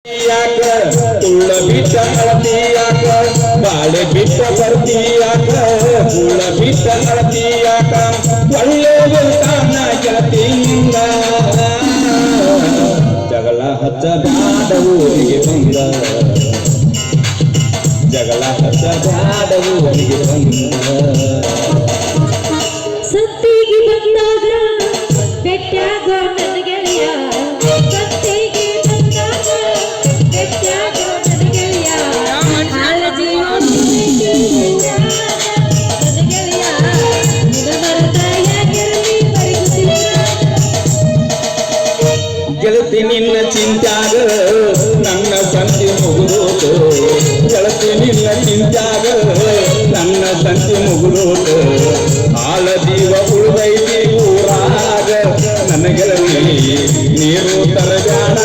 ಯಾಕ ತುಳ್ಳ ಬಿಟ್ಟ ಅಳತಿಯಾಕ ಬಾಳೆ ಬಿಟ್ಟ ಬರ್ತೀಯಾಕ ತುಳ್ಳ ಬಿಟ್ಟ ಅಳತಿಯಾಕ ಒಳ್ಳೆ ತಾನ ಗೆಳತಿಯಿಂದ ಜಗಳ ಹಚ್ಚದಾದ ಊರಿಗೆ ಬಂದ ಜಗಳ ಹಚ್ಚದಾದ ಊರಿಗೆ ಬಂದ ಸತ್ತಿಗೆ ಬಂದಾಗ ಬೆಟ್ಟಾಗ ನನ್ನ ಗೆಳೆಯ ಸತ್ತಿಗೆ ಬಂದಾಗ ಬೆಟ್ಟಾಗ ನನ್ನ ಗೆಳೆಯ ಹಾಳ ಜೀವ ನನ್ನ ಗೆಳೆಯ ನಿನ್ನ ಮರದ ಯಾಕಿರಲಿ ಬರೆಯುತ್ತಿಲ್ಲ ಗೆಳತಿ ನಿನ್ನ ಚಿಂತ್ಯಾಗ ನನ್ನ ಸಂತಿ ಮುಗಿದೋತು ಗೆಳತಿ ನಿನ್ನ ಚಿಂತ್ಯಾಗ ನನ್ನ ಸಂತಿ ಮುಗಿದೋತು ಹಾಳ ಜೀವ ಉಳಿದೈತಿ ಊರಾಗ ನನ್ನ ಗೆಳತಿ ನೀರು ತರಗಾಡ